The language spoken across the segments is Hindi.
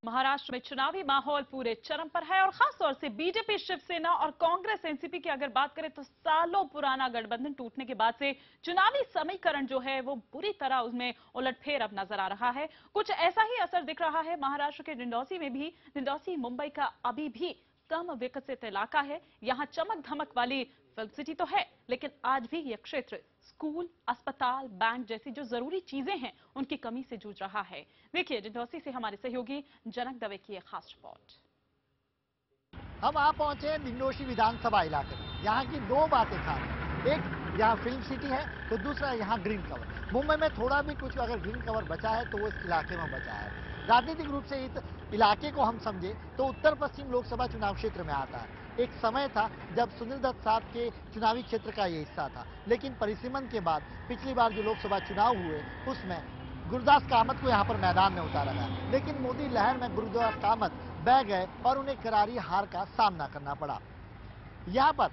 महाराष्ट्र में चुनावी माहौल पूरे चरम पर है और खासतौर से बीजेपी, शिवसेना और कांग्रेस एनसीपी की अगर बात करें तो सालों पुराना गठबंधन टूटने के बाद से चुनावी समीकरण जो है वो बुरी तरह उसमें उलटफेर अब नजर आ रहा है। कुछ ऐसा ही असर दिख रहा है महाराष्ट्र के डिंडौसी में भी। डिंडौसी मुंबई का अभी भी कम विकसित इलाका है। यहां चमक धमक वाली फिल्म सिटी तो है, लेकिन आज भी यह क्षेत्र स्कूल, अस्पताल, बैंक जैसी जो जरूरी चीजें हैं उनकी कमी से जूझ रहा है। देखिए डिंडौसी से हमारे सहयोगी जनक दवे की एक खास रिपोर्ट। हम आ पहुंचे हैं डिंडौसी विधानसभा इलाके में। यहाँ की दो बातें खास हैं। एक यहाँ फिल्म सिटी है तो दूसरा यहाँ ग्रीन कवर। मुंबई में थोड़ा भी कुछ अगर ग्रीन कवर बचा है तो वो इस इलाके में बचा है। राजनीतिक रूप से इस इलाके को हम समझे तो उत्तर पश्चिम लोकसभा चुनाव क्षेत्र में आता है। एक समय था जब सुनील दत्त साहब के चुनावी क्षेत्र का ये हिस्सा था, लेकिन परिसीमन के बाद पिछली बार जो लोकसभा चुनाव हुए उसमें गुरदास कामत को यहाँ पर मैदान में उतारा गया, लेकिन मोदी लहर में गुरदास कामत बह गए और उन्हें करारी हार का सामना करना पड़ा। यहाँ पर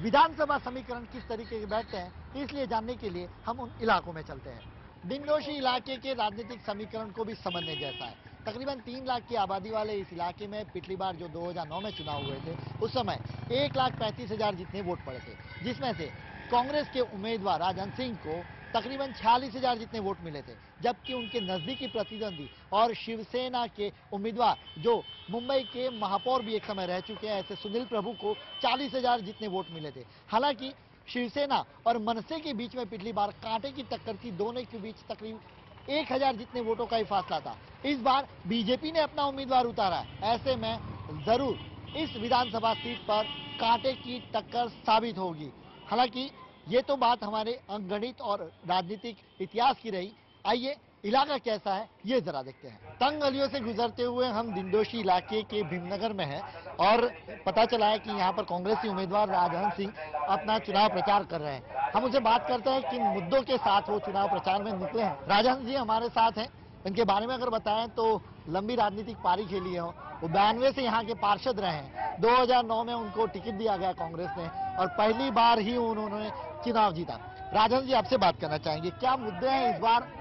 विधानसभा समीकरण किस तरीके के बैठते हैं, इसलिए जानने के लिए हम उन इलाकों में चलते हैं। डिंडौसी इलाके के राजनीतिक समीकरण को भी समझने जैसा है। तकरीबन 3 लाख की आबादी वाले इस इलाके में पिछली बार जो 2009 में चुनाव हुए थे उस समय 1,35,000 जितने वोट पड़े थे, जिसमें से कांग्रेस के उम्मीदवार राजन सिंह को तकरीबन 46,000 जितने वोट मिले थे, जबकि उनके नजदीकी प्रतिद्वंदी और शिवसेना के उम्मीदवार जो मुंबई के महापौर भी एक समय रह चुके हैं ऐसे सुनील प्रभु को 40,000 जितने वोट मिले थे। हालांकि शिवसेना और मनसे के बीच में पिछली बार कांटे की टक्कर थी, दोनों के बीच तकरीबन 1,000 जितने वोटों का ही फासला था। इस बार बीजेपी ने अपना उम्मीदवार उतारा है, ऐसे में जरूर इस विधानसभा सीट पर कांटे की टक्कर साबित होगी। हालांकि ये तो बात हमारे अंकगणित और राजनीतिक इतिहास की रही। आइए इलाका कैसा है ये जरा देखते हैं। तंग गलियों से गुजरते हुए हम डिंडौसी इलाके के भीमनगर में हैं और पता चला है कि यहाँ पर कांग्रेसी उम्मीदवार राजहंस सिंह अपना चुनाव प्रचार कर रहे हैं। हम उनसे बात करते हैं किन मुद्दों के साथ वो चुनाव प्रचार में निकले हैं। राजहंस जी हमारे साथ हैं। इनके बारे में अगर बताएं तो लंबी राजनीतिक पारी खेली है, वो 92 से यहाँ के पार्षद रहे हैं। 2009 में उनको टिकट दिया गया कांग्रेस ने और पहली बार ही उन्होंने चुनाव जीता। राजन जी आपसे बात करना चाहेंगे, क्या मुद्दे हैं इस बार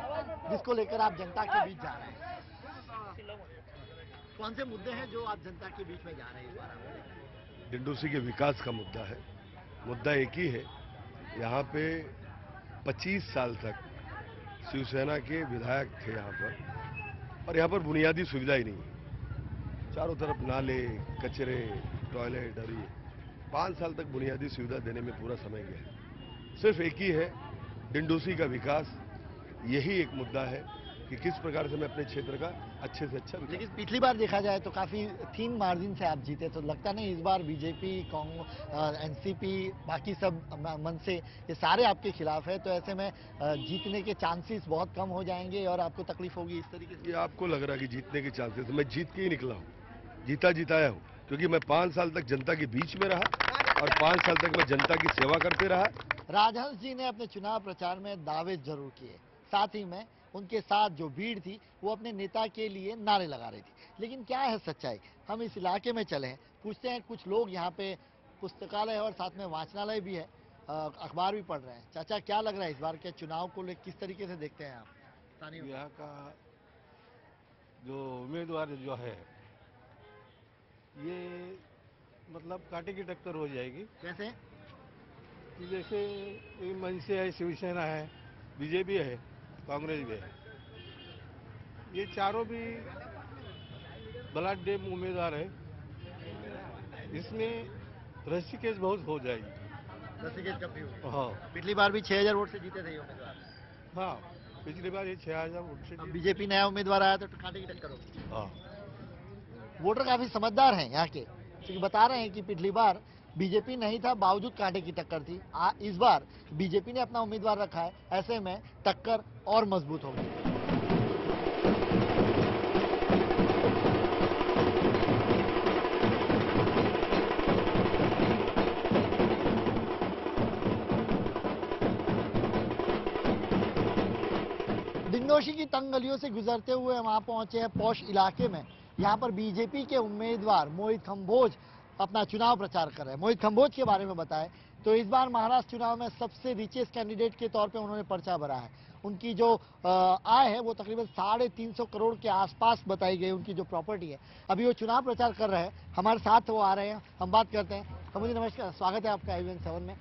जिसको लेकर आप जनता के बीच जा रहे हैं? कौन से मुद्दे हैं जो आप जनता के बीच में जा रहे हैं इस बार? डिंडौसी के विकास का मुद्दा है। मुद्दा एक ही है, यहाँ पे 25 साल तक शिवसेना के विधायक थे यहाँ पर, और यहाँ पर बुनियादी सुविधा ही नहीं है। चारों तरफ नाले, कचरे, टॉयलेट, और ये 5 साल तक बुनियादी सुविधा देने में पूरा समय गया। सिर्फ एक ही है, डिंडौसी का विकास। यही एक मुद्दा है कि किस प्रकार से मैं अपने क्षेत्र का अच्छे से अच्छा। लेकिन पिछली बार देखा जाए तो काफी थीन मार्जिन से आप जीते, तो लगता नहीं इस बार बीजेपी, एनसीपी, बाकी सब मन से ये सारे आपके खिलाफ है, तो ऐसे में जीतने के चांसेस बहुत कम हो जाएंगे और आपको तकलीफ होगी इस तरीके से? ये आपको लग रहा है कि जीतने के चांसेस, मैं जीत के ही निकला हूँ, जीता जिताया हूँ, क्योंकि मैं 5 साल तक जनता के बीच में रहा और 5 साल तक मैं जनता की सेवा करते रहा। राजहंस जी ने अपने चुनाव प्रचार में दावे जरूर किए, साथ ही में उनके साथ जो भीड़ थी वो अपने नेता के लिए नारे लगा रही थी, लेकिन क्या है सच्चाई? हम इस इलाके में चले हैं, पूछते हैं। कुछ लोग यहाँ पे पुस्तकालय और साथ में वाचनालय भी है, अखबार भी पढ़ रहे हैं। चाचा क्या लग रहा है इस बार के चुनाव को लेकर, किस तरीके से देखते हैं आप? यहाँ का जो उम्मीदवार जो है ये मतलब कांटे की टक्कर हो जाएगी। कैसे? जैसे मनसे है, शिवसेना है, बीजेपी है, कांग्रेस भी है, ये चारों भी बलाढ्य उम्मीदवार है। इसमें रस्सीखेच बहुत हो जाएगी। रस्सीखेच कब भी हो? हाँ, पिछली बार भी 6,000 वोट से जीते थे ये उम्मीदवार। हाँ, पिछली बार ये 6,000 वोट से। बीजेपी नया उम्मीदवार आया तो कांटे की टक्कर होगी। हाँ, वोटर काफी समझदार हैं यहाँ के, क्योंकि बता रहे हैं कि पिछली बार बीजेपी नहीं था, बावजूद कांटे की टक्कर थी। इस बार बीजेपी ने अपना उम्मीदवार रखा है, ऐसे में टक्कर और मजबूत होगी। डिंडौसी की तंग गलियों से गुजरते हुए हम वहां पहुंचे हैं पौष इलाके में। यहाँ पर बीजेपी के उम्मीदवार मोहित कंबोज अपना चुनाव प्रचार कर रहे हैं। मोहित कंबोज के बारे में बताएं तो इस बार महाराष्ट्र चुनाव में सबसे रिचेस्ट कैंडिडेट के तौर पे उन्होंने पर्चा भरा है। उनकी जो आय है वो तकरीबन 350 करोड़ के आसपास बताई गई, उनकी जो प्रॉपर्टी है। अभी वो चुनाव प्रचार कर रहे हैं, हमारे साथ वो आ रहे हैं, हम बात करते हैं। मुझे नमस्कार, स्वागत है आपका IVN 7 में।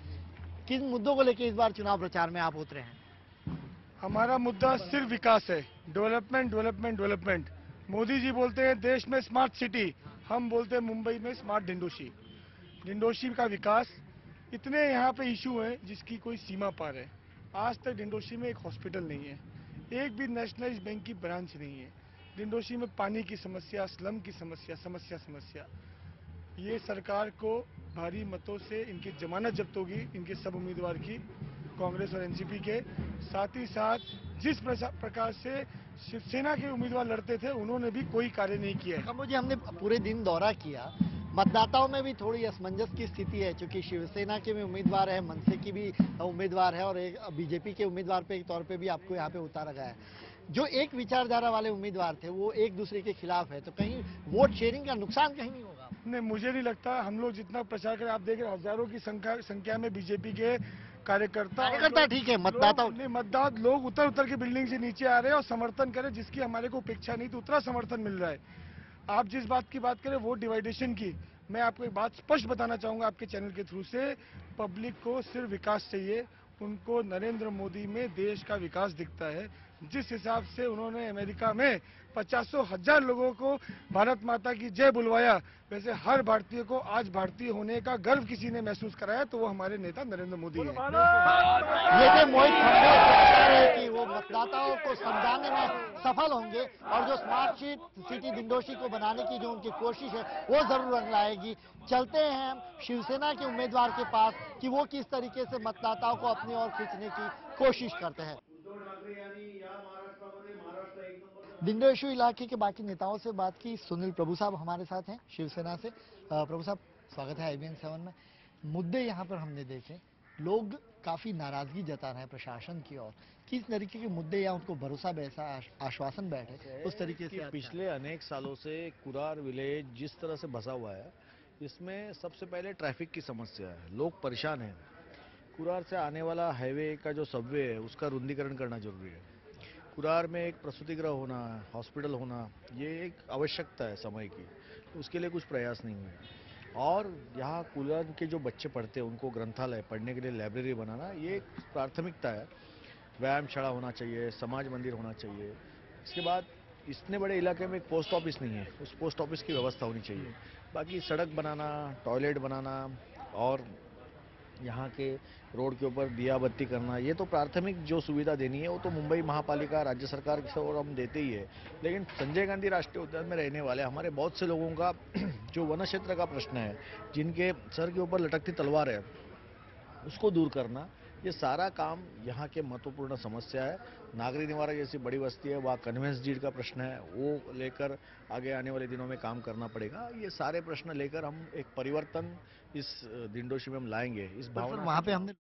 किन मुद्दों को लेकर इस बार चुनाव प्रचार में आप उतरे हैं? हमारा मुद्दा सिर्फ विकास है, development development development. Modi ji बोलते हैं देश में स्मार्ट सिटी, हम बोलते हैं मुंबई में स्मार्ट डिंडोशी। डिंडोशी का विकास, इतने यहाँ पे इशू हैं जिसकी कोई सीमा पार है। आज तक डिंडोशी में एक हॉस्पिटल नहीं है, एक भी नेशनलाइज बैंक की ब्रांच नहीं है। डिंडोशी में पानी की समस्या, स्लम की समस्या। ये सरकार को भारी मतों से इनकी जमानत जब्त होगी, इनके सब उम्मीदवार की, कांग्रेस और एनसीपी के। साथ ही साथ जिस प्रकार से शिवसेना के उम्मीदवार लड़ते थे, उन्होंने भी कोई कार्य नहीं किया है। मुझे हमने पूरे दिन दौरा किया, मतदाताओं में भी थोड़ी असमंजस की स्थिति है, क्योंकि शिवसेना के भी उम्मीदवार है, मनसे की भी उम्मीदवार है और एक बीजेपी के उम्मीदवार पे तौर पे भी आपको यहाँ पे उतारा गया है। जो एक विचारधारा वाले उम्मीदवार थे वो एक दूसरे के खिलाफ है, तो कहीं वोट शेयरिंग का नुकसान कहीं नहीं होगा? नहीं, मुझे नहीं लगता। हम लोग जितना प्रचार करें, आप देख रहे हैं हजारों की संख्या में बीजेपी के कार्यकर्ता ठीक है, मतदाता मतदाता लोग उतर के बिल्डिंग से नीचे आ रहे हैं और समर्थन करें, जिसकी हमारे को अपेक्षा नहीं थी, उतना समर्थन मिल रहा है। आप जिस बात की बात करें वोट डिवाइडेशन की, मैं आपको एक बात स्पष्ट बताना चाहूंगा आपके चैनल के थ्रू से। पब्लिक को सिर्फ विकास चाहिए, उनको नरेंद्र मोदी में देश का विकास दिखता है। जिस हिसाब से उन्होंने अमेरिका में 50,000 लोगों को भारत माता की जय बुलवाया, वैसे हर भारतीय को आज भारतीय होने का गर्व किसी ने महसूस कराया तो वो हमारे नेता नरेंद्र मोदी है। ये थे मोहित खंडे, कह रहे हैं कि वो मतदाताओं को समझाने में सफल होंगे और जो स्मार्ट सिटी डिंडोशी को बनाने की जो उनकी कोशिश है वो जरूर रंग लाएगी। चलते हैं हम शिवसेना के उम्मीदवार के पास कि वो किस तरीके से मतदाताओं को अपनी ओर खींचने की कोशिश करते हैं। डिंडोशी इलाके के बाकी नेताओं से बात की। सुनील प्रभु साहब हमारे साथ हैं शिवसेना से। प्रभु साहब, स्वागत है IVN 7 में। मुद्दे यहाँ पर हमने देखे, लोग काफी नाराजगी जता रहे हैं प्रशासन की ओर। किस तरीके के मुद्दे या उनको भरोसा बैठा, आश्वासन बैठे उस तरीके से? पिछले अनेक सालों से कुरार विलेज जिस तरह से बसा हुआ है, इसमें सबसे पहले ट्रैफिक की समस्या है, लोग परेशान हैं। कुरार से आने वाला हाईवे का जो सबवे है उसका रुंदीकरण करना जरूरी है। कुरार में एक प्रसूति गृह होना, हॉस्पिटल होना, ये एक आवश्यकता है समय की, उसके लिए कुछ प्रयास नहीं हुए। और यहाँ कुरार के जो बच्चे पढ़ते हैं उनको ग्रंथालय, पढ़ने के लिए लाइब्रेरी बनाना, ये एक प्राथमिकता है। व्यायामशाला होना चाहिए, समाज मंदिर होना चाहिए। इसके बाद इतने बड़े इलाके में एक पोस्ट ऑफिस नहीं है, उस पोस्ट ऑफिस की व्यवस्था होनी चाहिए। बाकी सड़क बनाना, टॉयलेट बनाना और यहाँ के रोड के ऊपर दिया बत्ती करना, ये तो प्राथमिक जो सुविधा देनी है वो तो मुंबई महापालिका, राज्य सरकार की ओर हम देते ही है। लेकिन संजय गांधी राष्ट्रीय उद्यान में रहने वाले हमारे बहुत से लोगों का जो वन क्षेत्र का प्रश्न है, जिनके सर के ऊपर लटकती तलवार है, उसको दूर करना, ये सारा काम यहाँ के महत्वपूर्ण समस्या है। नागरिक निवारण जैसी बड़ी बस्ती है, वहाँ कन्वेंस डीड का प्रश्न है, वो लेकर आगे आने वाले दिनों में काम करना पड़ेगा। ये सारे प्रश्न लेकर हम एक परिवर्तन इस डिंडोशी में हम लाएंगे। इस भावना वहाँ पे हमने